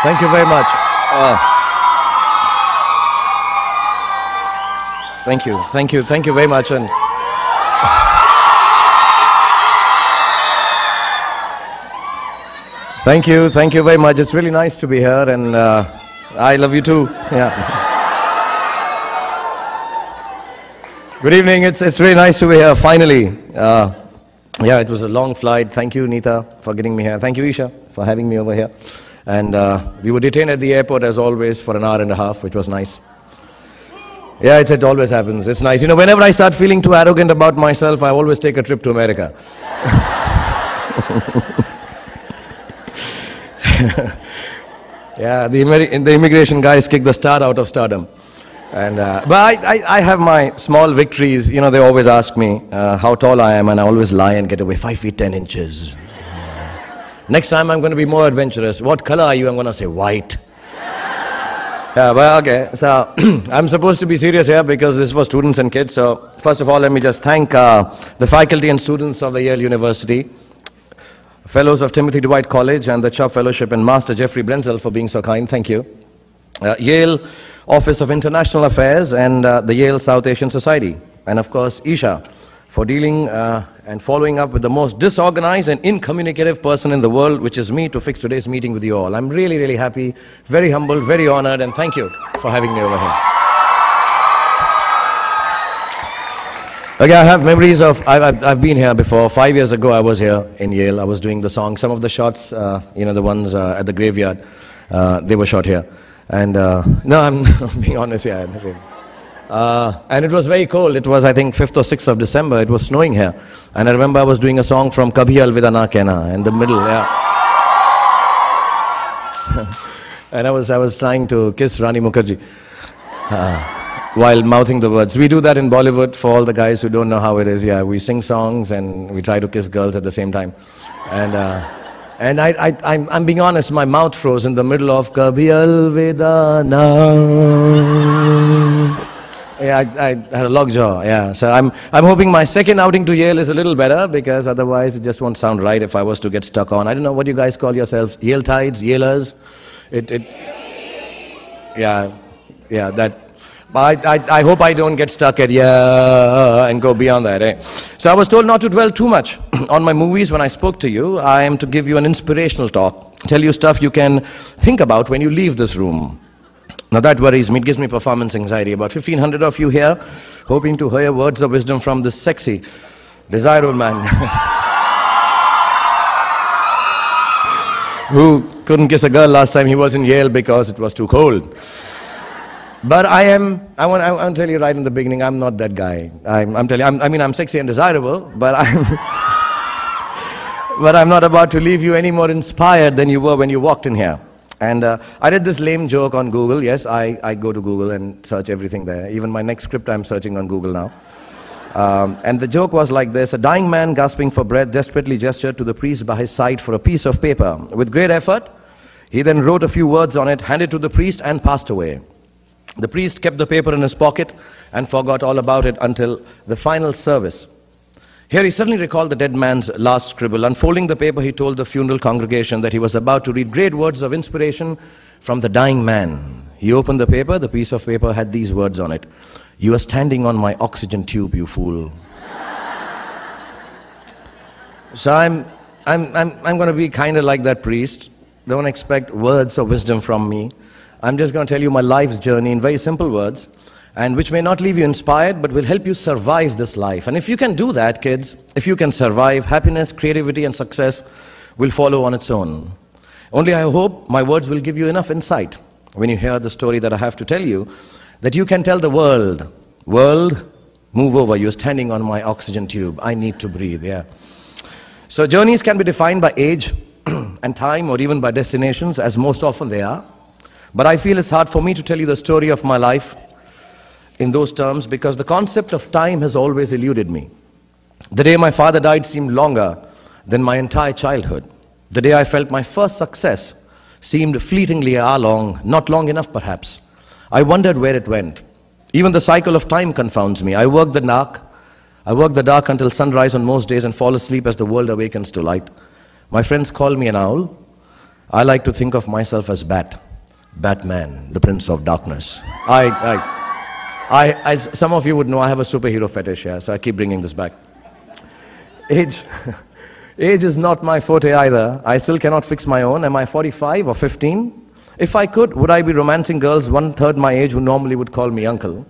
Thank you very much. Thank you very much. And thank you very much. It's really nice to be here, and I love you too. Yeah. Good evening. It's really nice to be here finally. Yeah, it was a long flight. Thank you, Neeta, for getting me here. Thank you, Isha, for having me over here. And we were detained at the airport as always for an hour and a half, which was nice. Yeah, it always happens. It's nice. You know, whenever I start feeling too arrogant about myself, I always take a trip to America. Yeah, the immigration guys kick the star out of stardom. And but I have my small victories. You know, they always ask me how tall I am, and I always lie and get away. 5 feet 10 inches. Next time I'm going to be more adventurous. What color are you? I'm going to say white. Yeah, well, okay. So I'm supposed to be serious here because this was students and kids. So first of all, let me just thank the faculty and students of the Yale University, fellows of Timothy Dwight College and the Chubb Fellowship, and Master Jeffrey Brenzel for being so kind. Thank you. Yale Office of International Affairs and the Yale South Asian Society, and of course Isha for dealing and following up with the most disorganized and incommunicative person in the world, which is me, to fix today's meeting with you all. I'm really, really happy, very humble, very honored, and thank you for having me over here. Okay, I have memories of, I've been here before. 5 years ago I was here in Yale. I was doing the song. Some of the shots, you know, the ones at the graveyard, they were shot here. And no, I'm being honest here. And it was very cold. It was, I think, 5th or 6th of December. It was snowing here. And I remember I was doing a song from Kabhi Alvida Na Kehna in the middle, yeah. And I was trying to kiss Rani Mukherjee while mouthing the words. We do that in Bollywood for all the guys who don't know how it is. Yeah, we sing songs and we try to kiss girls at the same time. And I'm being honest, my mouth froze in the middle of Kabhi Alvida Na. Yeah, I had a lockjaw, yeah. So I'm hoping my second outing to Yale is a little better, because otherwise it just won't sound right if I was to get stuck on. I don't know what you guys call yourselves, Yale tides, Yalers. Yeah, that. But I hope I don't get stuck at yeah and go beyond that, eh? So I was told not to dwell too much on my movies when I spoke to you. I am to give you an inspirational talk, tell you stuff you can think about when you leave this room. Now that worries me, it gives me performance anxiety. About 1,500 of you here, hoping to hear words of wisdom from this sexy, desirable man who couldn't kiss a girl last time he was in Yale because it was too cold. But I want to tell you right in the beginning, I'm not that guy. I'm sexy and desirable, but I'm not about to leave you any more inspired than you were when you walked in here. And I did this lame joke on Google. Yes, I go to Google and search everything there. Even my next script I'm searching on Google now. And the joke was like this: a dying man gasping for breath desperately gestured to the priest by his side for a piece of paper. With great effort, he then wrote a few words on it, handed it to the priest, and passed away. The priest kept the paper in his pocket and forgot all about it until the final service. Here he suddenly recalled the dead man's last scribble. Unfolding the paper, he told the funeral congregation that he was about to read great words of inspiration from the dying man. He opened the paper. The piece of paper had these words on it: "You are standing on my oxygen tube, you fool." So I'm going to be kind of like that priest. Don't expect words of wisdom from me. I'm just going to tell you my life's journey in very simple words, and which may not leave you inspired, but will help you survive this life. And if you can do that, kids, if you can survive, happiness, creativity, and success will follow on its own. Only I hope my words will give you enough insight when you hear the story that I have to tell you, that you can tell the world, move over, you're standing on my oxygen tube, I need to breathe, yeah. So journeys can be defined by age and time, or even by destinations, as most often they are. But I feel it's hard for me to tell you the story of my life in those terms, because the concept of time has always eluded me. The day my father died seemed longer than my entire childhood. The day I felt my first success seemed fleetingly long, not long enough perhaps. I wondered where it went. Even the cycle of time confounds me. I work the dark until sunrise on most days and fall asleep as the world awakens to light. My friends call me an owl. I like to think of myself as Batman, the Prince of Darkness. As some of you would know, I have a superhero fetish, yeah, so I keep bringing this back. Age, age is not my forte either. I still cannot fix my own. Am I 45 or 15? If I could, would I be romancing girls 1/3 my age who normally would call me uncle?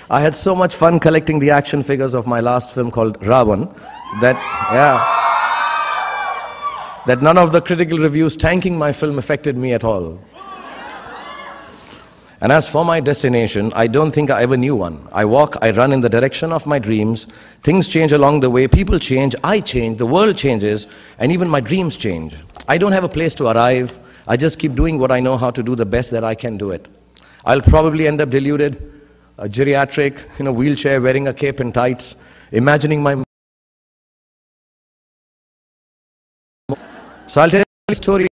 I had so much fun collecting the action figures of my last film called Ravan that none of the critical reviews tanking my film affected me at all. And as for my destination, I don't think I ever knew one. I walk, I run in the direction of my dreams. Things change along the way, people change, I change, the world changes, and even my dreams change. I don't have a place to arrive. I just keep doing what I know how to do the best that I can do it. I'll probably end up deluded, a geriatric, in a wheelchair, wearing a cape and tights, imagining my... So I'll tell a story,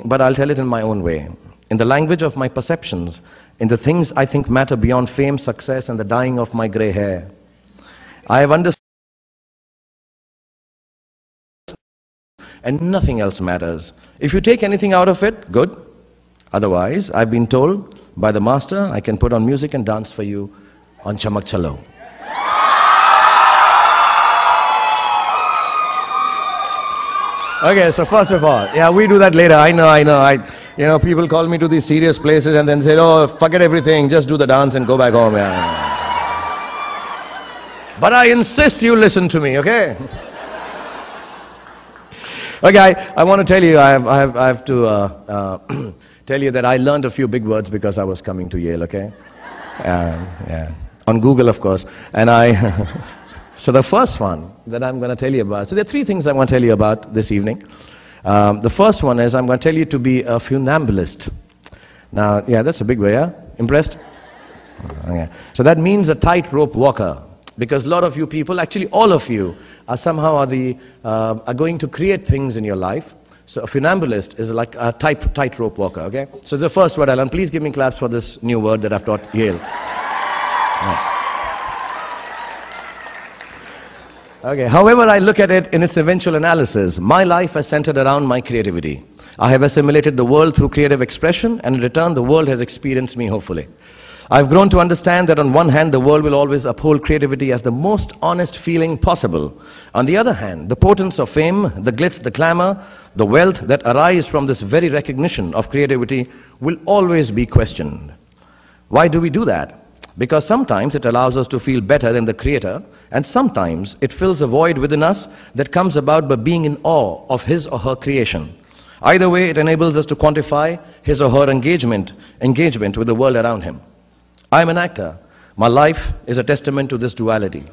but I'll tell it in my own way, in the language of my perceptions, in the things I think matter beyond fame, success, and the dyeing of my grey hair. I have understood, and nothing else matters. If you take anything out of it, good. Otherwise, I've been told by the master, I can put on music and dance for you on Chamak Chalo. Okay, so first of all, yeah, we do that later. I know. People call me to these serious places and then say, oh, forget everything, just do the dance and go back home. Yeah. But I insist you listen to me, okay? Okay, I want to tell you, I have to tell you that I learned a few big words because I was coming to Yale, okay? Yeah. On Google, of course. And so the first one that I'm going to tell you about, so there are three things I want to tell you about this evening. The first one is I'm going to tell you to be a funambulist. Now, yeah, that's a big way, yeah? Impressed? Okay. So that means a tightrope walker. Because a lot of you people, actually all of you, are somehow are going to create things in your life. So a funambulist is like a tightrope walker, okay? So the first word I learned, please give me claps for this new word that I've taught Yale. Yeah. Okay, however I look at it in its eventual analysis, my life has centered around my creativity. I have assimilated the world through creative expression, and in return the world has experienced me, hopefully. I've grown to understand that on one hand the world will always uphold creativity as the most honest feeling possible. On the other hand, the potence of fame, the glitz, the glamour, the wealth that arise from this very recognition of creativity will always be questioned. Why do we do that? Because sometimes it allows us to feel better than the creator, and sometimes it fills a void within us that comes about by being in awe of his or her creation. Either way, it enables us to quantify his or her engagement with the world around him. I'm an actor. My life is a testament to this duality.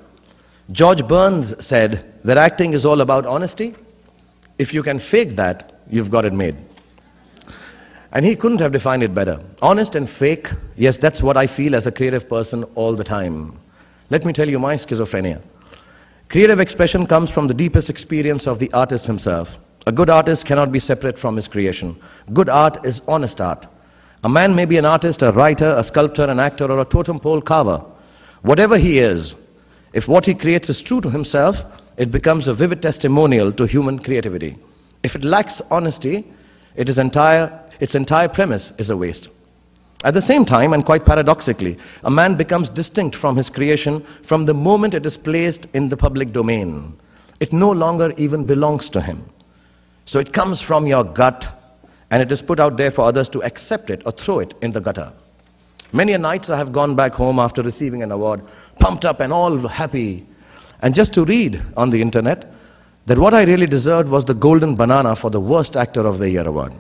George Burns said that acting is all about honesty. If you can fake that, you've got it made. And he couldn't have defined it better. Honest and fake, yes, that's what I feel as a creative person all the time. Let me tell you my schizophrenia. Creative expression comes from the deepest experience of the artist himself. A good artist cannot be separate from his creation. Good art is honest art. A man may be an artist, a writer, a sculptor, an actor, or a totem pole carver. Whatever he is, if what he creates is true to himself, it becomes a vivid testimonial to human creativity. If it lacks honesty, its entire premise is a waste. At the same time, and quite paradoxically, a man becomes distinct from his creation from the moment it is placed in the public domain. It no longer even belongs to him. So it comes from your gut, and it is put out there for others to accept it or throw it in the gutter. Many a nights I have gone back home after receiving an award, pumped up and all happy, and just to read on the internet that what I really deserved was the golden banana for the worst actor of the year award.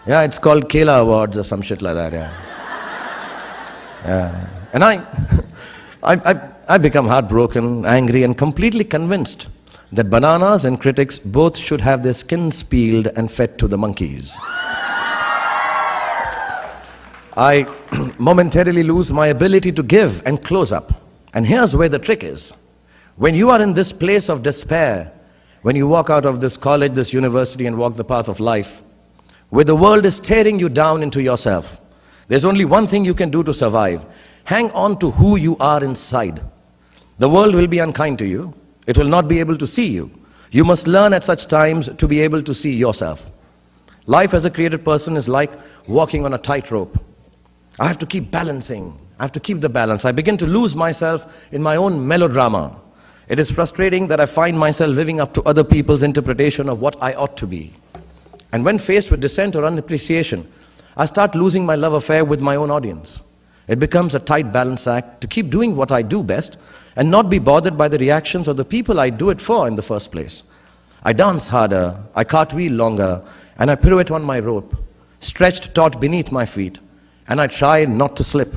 Yeah, it's called Kela Awards or some shit like that, yeah. And I become heartbroken, angry, and completely convinced that bananas and critics both should have their skins peeled and fed to the monkeys. I momentarily lose my ability to give and close up. And here's where the trick is. When you are in this place of despair, when you walk out of this college, this university, and walk the path of life, where the world is tearing you down into yourself, there's only one thing you can do to survive. Hang on to who you are inside. The world will be unkind to you. It will not be able to see you. You must learn at such times to be able to see yourself. Life as a created person is like walking on a tightrope. I have to keep balancing. I have to keep the balance. I begin to lose myself in my own melodrama. It is frustrating that I find myself living up to other people's interpretation of what I ought to be. And when faced with dissent or unappreciation, I start losing my love affair with my own audience. It becomes a tight balance act to keep doing what I do best and not be bothered by the reactions of the people I do it for in the first place. I dance harder, I cartwheel longer, and I pirouette on my rope, stretched taut beneath my feet, and I try not to slip.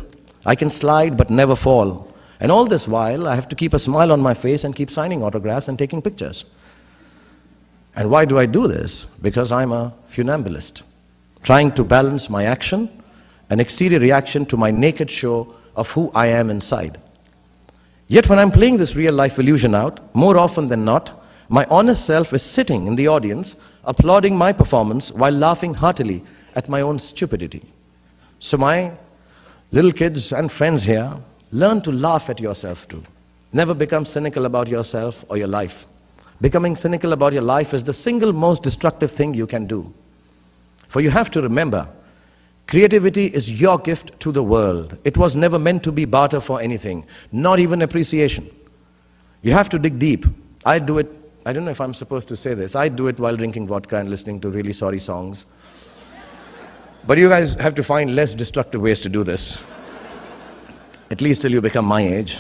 I can slide but never fall. And all this while, I have to keep a smile on my face and keep signing autographs and taking pictures. And why do I do this? Because I'm a funambulist, trying to balance my action and exterior reaction to my naked show of who I am inside. Yet when I'm playing this real-life illusion out, more often than not, my honest self is sitting in the audience, applauding my performance while laughing heartily at my own stupidity. So my little kids and friends here, learn to laugh at yourself too. Never become cynical about yourself or your life. Becoming cynical about your life is the single most destructive thing you can do. For you have to remember, creativity is your gift to the world. It was never meant to be barter for anything, not even appreciation. You have to dig deep. I do it, I don't know if I'm supposed to say this, I do it while drinking vodka and listening to really sorry songs. But you guys have to find less destructive ways to do this. At least till you become my age.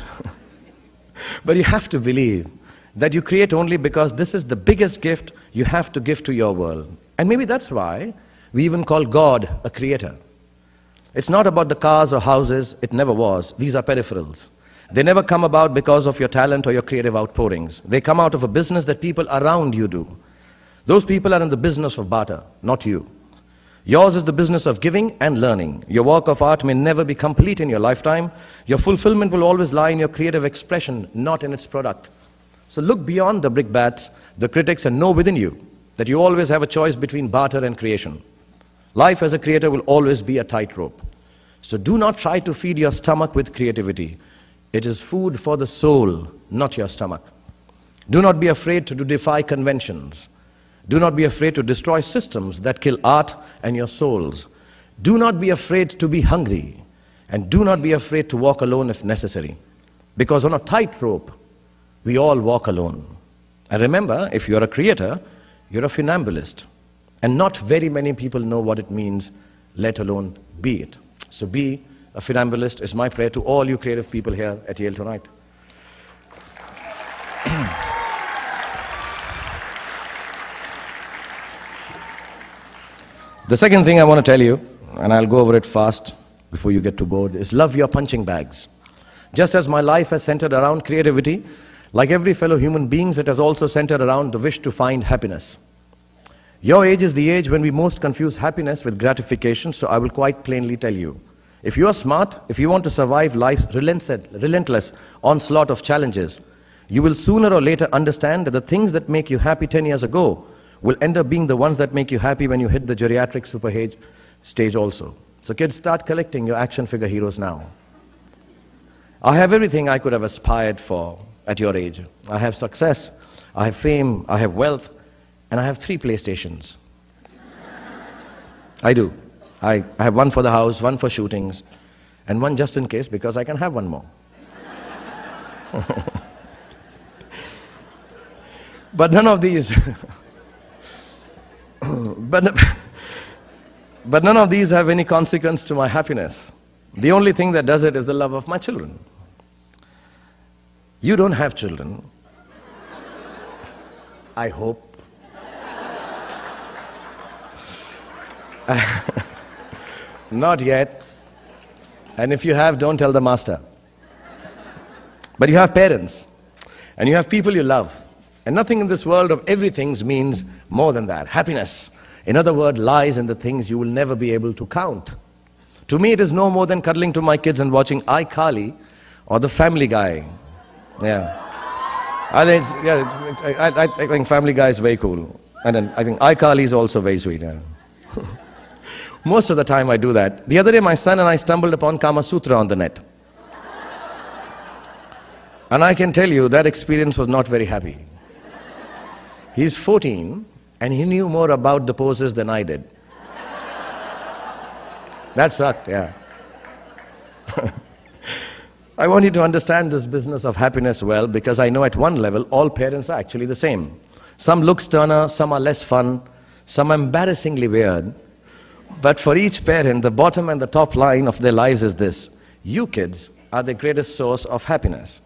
But you have to believe that you create only because this is the biggest gift you have to give to your world. And maybe that's why we even call God a creator. It's not about the cars or houses, it never was. These are peripherals. They never come about because of your talent or your creative outpourings. They come out of a business that people around you do. Those people are in the business of barter, not you. Yours is the business of giving and learning. Your work of art may never be complete in your lifetime. Your fulfillment will always lie in your creative expression, not in its product. So look beyond the brickbats, the critics, and know within you that you always have a choice between barter and creation. Life as a creator will always be a tightrope. So do not try to feed your stomach with creativity. It is food for the soul, not your stomach. Do not be afraid to defy conventions. Do not be afraid to destroy systems that kill art and your souls. Do not be afraid to be hungry. And do not be afraid to walk alone if necessary. Because on a tightrope, we all walk alone. And remember, if you're a creator, you're a funambulist. And not very many people know what it means, let alone be it. So be a funambulist is my prayer to all you creative people here at Yale tonight. The second thing I want to tell you, and I'll go over it fast before you get too bored, is love your punching bags. Just as my life has centered around creativity, like every fellow human being, it has also centered around the wish to find happiness. Your age is the age when we most confuse happiness with gratification, so I will quite plainly tell you. If you are smart, if you want to survive life's relentless onslaught of challenges, you will sooner or later understand that the things that make you happy 10 years ago will end up being the ones that make you happy when you hit the geriatric superage stage also. So kids, start collecting your action figure heroes now. I have everything I could have aspired for at your age. I have success, I have fame, I have wealth, and I have 3 PlayStations. I do. I have one for the house, one for shootings, and one just in case because I can have one more. But none of these but none of these have any consequence to my happiness. The only thing that does it is the love of my children. You don't have children. I hope. Not yet. And if you have, don't tell the master. But you have parents. And you have people you love. And nothing in this world of everything means more than that. Happiness, in other words, lies in the things you will never be able to count. To me, it is no more than cuddling to my kids and watching iCarly or the Family Guy. Yeah. I think Family Guy is very cool. And then I think iCarly is also very sweet. Yeah. Most of the time I do that. The other day my son and I stumbled upon Kama Sutra on the net. And I can tell you that experience was not very happy. He's 14 and he knew more about the poses than I did. That sucked, yeah. I want you to understand this business of happiness well, because I know at one level all parents are actually the same. Some look sterner, some are less fun, some are embarrassingly weird. But for each parent, the bottom and the top line of their lives is this: you kids are the greatest source of happiness.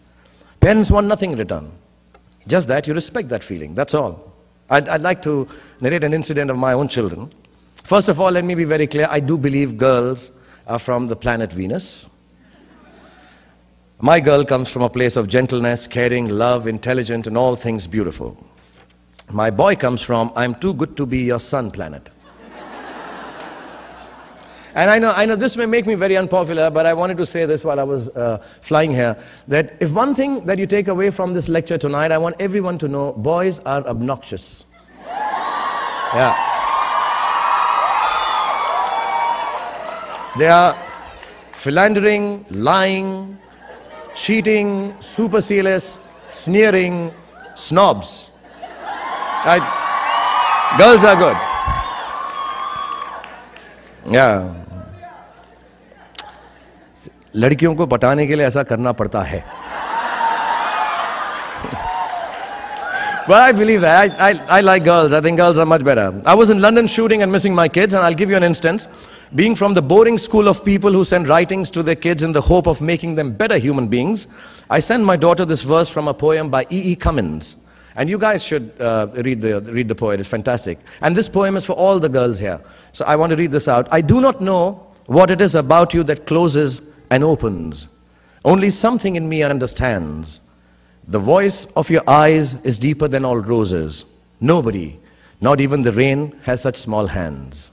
Parents want nothing in return, just that you respect that feeling, that's all. I'd like to narrate an incident of my own children. First of all, let me be very clear, I do believe girls are from the planet Venus. My girl comes from a place of gentleness, caring, love, intelligent, and all things beautiful. My boy comes from, I'm too good to be your son planet. And I know this may make me very unpopular, but I wanted to say this while I was flying here, that if one thing that you take away from this lecture tonight, I want everyone to know, boys are obnoxious. Yeah. They are philandering, lying, cheating, supercilious, sneering, snobs. Girls are good. Yeah. लड़कियों को पटाने के लिए ऐसा करना पड़ता है. But I believe that. I like girls. I think girls are much better. I was in London shooting and missing my kids, and I'll give you an instance. Being from the boring school of people who send writings to their kids in the hope of making them better human beings, I sent my daughter this verse from a poem by E. E. Cummins. And you guys should read the poem. It's fantastic. And this poem is for all the girls here. So I want to read this out. I do not know what it is about you that closes and opens. Only something in me understands. The voice of your eyes is deeper than all roses. Nobody, not even the rain, has such small hands.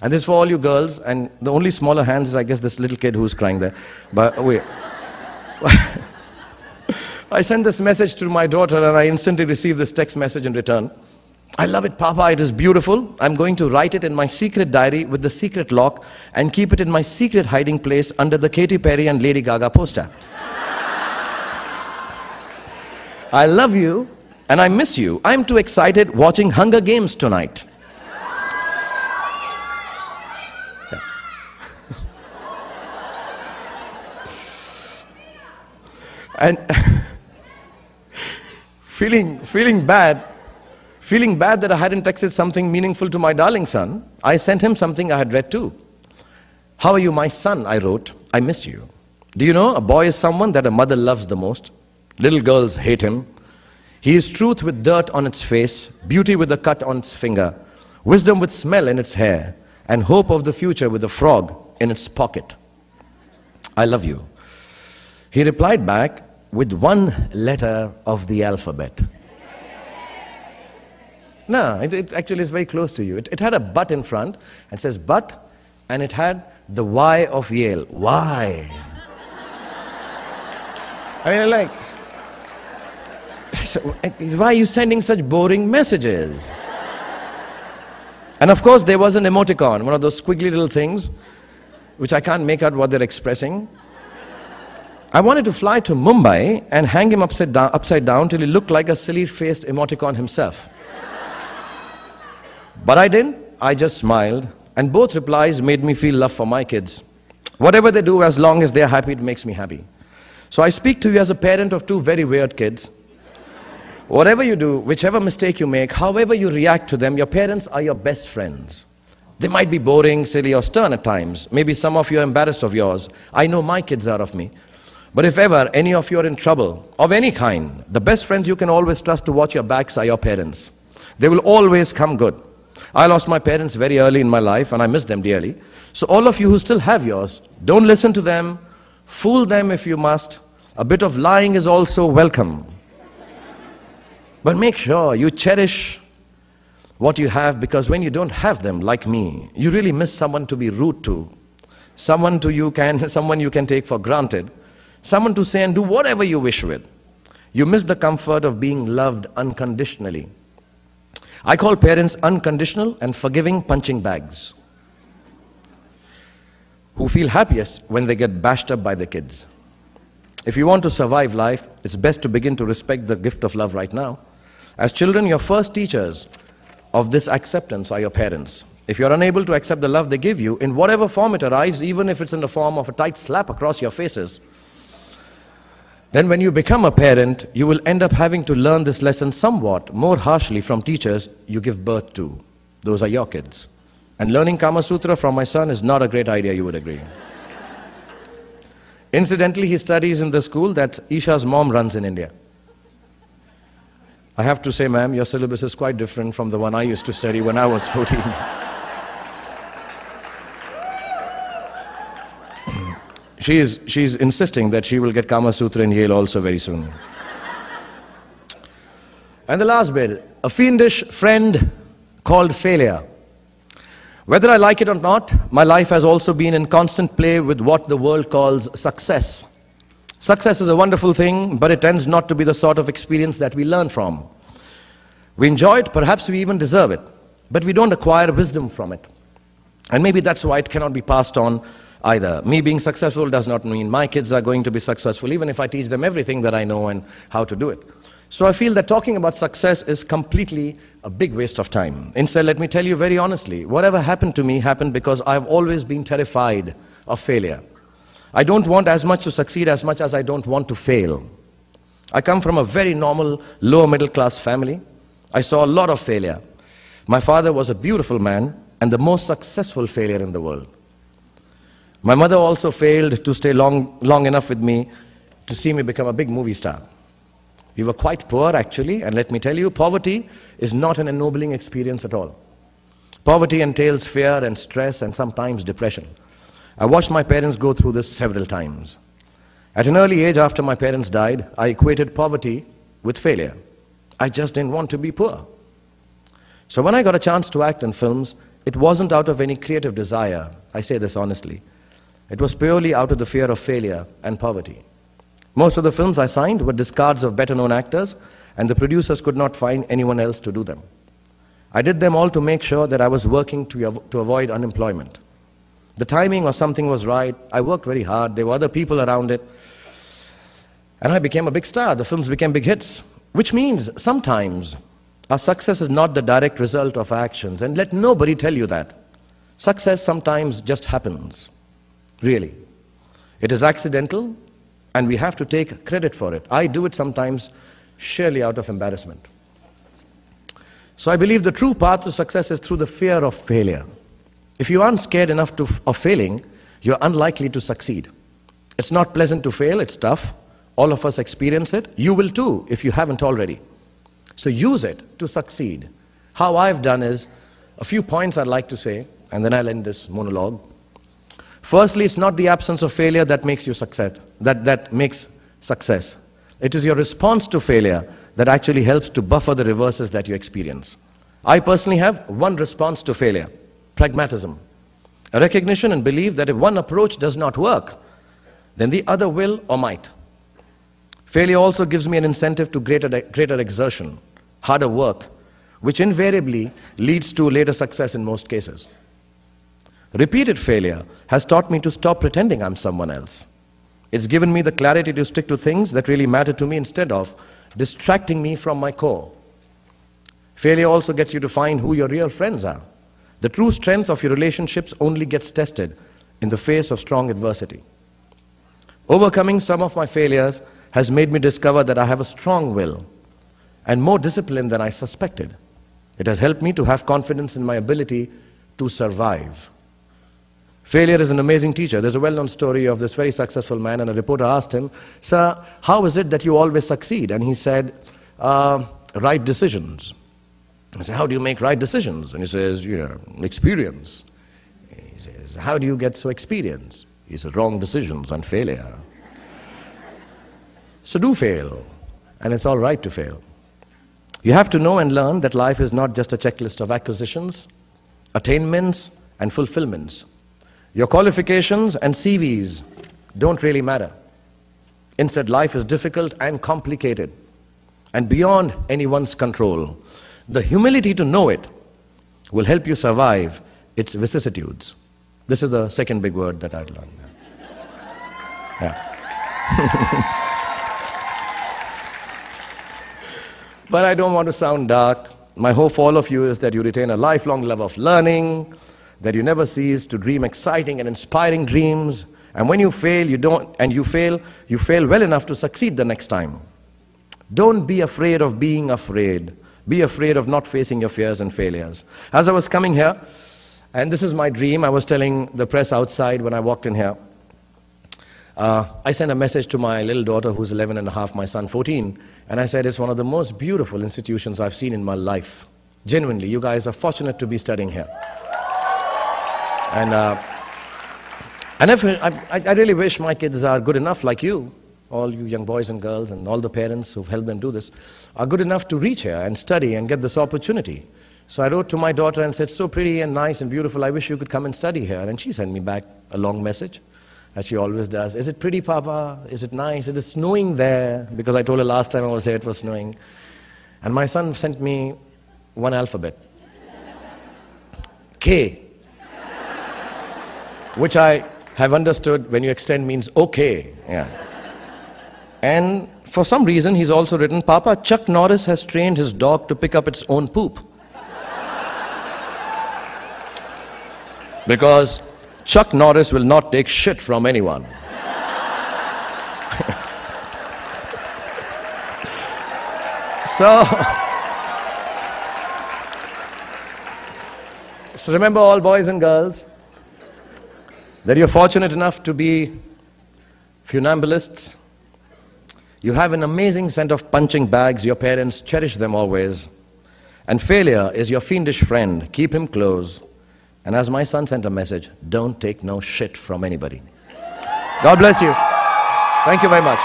And this is for all you girls, and the only smaller hands is, I guess, this little kid who's crying there. But wait. I sent this message to my daughter, and I instantly received this text message in return. I love it, Papa. It is beautiful. I'm going to write it in my secret diary with the secret lock and keep it in my secret hiding place under the Katy Perry and Lady Gaga poster. I love you, and I miss you. I'm too excited watching Hunger Games tonight. And feeling bad that I hadn't texted something meaningful to my darling son, I sent him something I had read too. How are you, my son? I wrote. I missed you. Do you know, a boy is someone that a mother loves the most. Little girls hate him. He is truth with dirt on its face, beauty with a cut on its finger, wisdom with smell in its hair, and hope of the future with a frog in its pocket. I love you. He replied back with one letter of the alphabet. No, it actually is very close to you. It had a but in front, and says but, and it had the Y of Yale. Why? I mean, like, so, why are you sending such boring messages? And of course there was an emoticon, one of those squiggly little things, which I can't make out what they're expressing. I wanted to fly to Mumbai and hang him upside down till he looked like a silly-faced emoticon himself. But I didn't. I just smiled, and both replies made me feel love for my kids. Whatever they do, as long as they're happy, it makes me happy. So I speak to you as a parent of two very weird kids. Whatever you do, whichever mistake you make, however you react to them, your parents are your best friends. They might be boring, silly, or stern at times. Maybe some of you are embarrassed of yours. I know my kids are of me. But if ever any of you are in trouble, of any kind, the best friends you can always trust to watch your backs are your parents. They will always come good. I lost my parents very early in my life, and I miss them dearly. So all of you who still have yours, don't listen to them. Fool them if you must. A bit of lying is also welcome. But make sure you cherish what you have, because when you don't have them, like me, you really miss someone to be rude to, someone you can take for granted, someone to say and do whatever you wish with. You miss the comfort of being loved unconditionally. I call parents unconditional and forgiving punching bags who feel happiest when they get bashed up by the kids. If you want to survive life, it's best to begin to respect the gift of love right now. As children, your first teachers of this acceptance are your parents. If you're unable to accept the love they give you, in whatever form it arrives, even if it's in the form of a tight slap across your faces, then when you become a parent, you will end up having to learn this lesson somewhat more harshly from teachers you give birth to. Those are your kids. And learning Kama Sutra from my son is not a great idea, you would agree. Incidentally, he studies in the school that Isha's mom runs in India. I have to say, ma'am, your syllabus is quite different from the one I used to study when I was 14. She's insisting that she will get Kama Sutra in Yale also very soon. And the last bit, a fiendish friend called failure. Whether I like it or not, my life has also been in constant play with what the world calls success. Success is a wonderful thing, but it tends not to be the sort of experience that we learn from. We enjoy it, perhaps we even deserve it, but we don't acquire wisdom from it. And maybe that's why it cannot be passed on either. Me being successful does not mean my kids are going to be successful, even if I teach them everything that I know and how to do it. So I feel that talking about success is completely a big waste of time. Instead, let me tell you very honestly, whatever happened to me happened because I've always been terrified of failure. I don't want as much to succeed as much as I don't want to fail. I come from a very normal, lower middle class family. I saw a lot of failure. My father was a beautiful man and the most successful failure in the world. My mother also failed to stay long enough with me to see me become a big movie star. We were quite poor actually, and let me tell you, poverty is not an ennobling experience at all. Poverty entails fear and stress and sometimes depression. I watched my parents go through this several times. At an early age after my parents died, I equated poverty with failure. I just didn't want to be poor. So when I got a chance to act in films, it wasn't out of any creative desire. I say this honestly. It was purely out of the fear of failure and poverty. Most of the films I signed were discards of better-known actors, and the producers could not find anyone else to do them. I did them all to make sure that I was working to avoid unemployment. The timing or something was right. I worked very hard. There were other people around it. And I became a big star. The films became big hits. Which means sometimes our success is not the direct result of our actions. And let nobody tell you that. Success sometimes just happens. Really. It is accidental, and we have to take credit for it. I do it sometimes surely out of embarrassment. So I believe the true path to success is through the fear of failure. If you aren't scared enough of failing, you're unlikely to succeed. It's not pleasant to fail, it's tough. All of us experience it. You will too, if you haven't already. So use it to succeed. How I've done is, a few points I'd like to say, and then I'll end this monologue. Firstly, it's not the absence of failure that makes you success, that makes success. It is your response to failure that actually helps to buffer the reverses that you experience. I personally have one response to failure: pragmatism. A recognition and belief that if one approach does not work, then the other will or might. Failure also gives me an incentive to greater exertion, harder work, which invariably leads to later success in most cases. Repeated failure has taught me to stop pretending I'm someone else. It's given me the clarity to stick to things that really matter to me instead of distracting me from my core. Failure also gets you to find who your real friends are. The true strength of your relationships only gets tested in the face of strong adversity. Overcoming some of my failures has made me discover that I have a strong will and more discipline than I suspected. It has helped me to have confidence in my ability to survive. Failure is an amazing teacher. There's a well-known story of this very successful man, and a reporter asked him, "Sir, how is it that you always succeed?" And he said, "Right decisions." I said, "How do you make right decisions?" And he says, "Experience." He says, "How do you get so experienced?" He says, "Wrong decisions and failure." So do fail, and it's all right to fail. You have to know and learn that life is not just a checklist of acquisitions, attainments, and fulfillments. Your qualifications and CVs don't really matter. Instead, life is difficult and complicated and beyond anyone's control. The humility to know it will help you survive its vicissitudes. This is the second big word that I've learned. Yeah. But I don't want to sound dark. My hope for all of you is that you retain a lifelong love of learning, that you never cease to dream exciting and inspiring dreams. And when you fail, you fail well enough to succeed the next time. Don't be afraid of being afraid. Be afraid of not facing your fears and failures. As I was coming here, and this is my dream, I was telling the press outside when I walked in here, I sent a message to my little daughter who's 11 and a half, my son 14, and I said, it's one of the most beautiful institutions I've seen in my life. Genuinely, you guys are fortunate to be studying here. And I really wish my kids are good enough like you, all you young boys and girls and all the parents who've helped them do this, are good enough to reach here and study and get this opportunity. So I wrote to my daughter and said, so pretty and nice and beautiful, I wish you could come and study here. And she sent me back a long message, as she always does. Is it pretty, Papa? Is it nice? Is it snowing there? Because I told her last time I was here it was snowing. And my son sent me one alphabet. K. Which I have understood when you extend means okay. Yeah. And for some reason he's also written, Papa, Chuck Norris has trained his dog to pick up its own poop. Because Chuck Norris will not take shit from anyone. So remember, all boys and girls, that you're fortunate enough to be funambulists. You have an amazing scent of punching bags. Your parents cherish them always. And failure is your fiendish friend. Keep him close. And as my son sent a message, don't take no shit from anybody. God bless you. Thank you very much.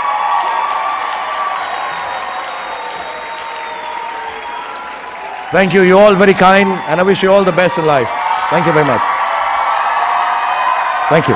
Thank you. You're all very kind, and I wish you all the best in life. Thank you very much. Thank you.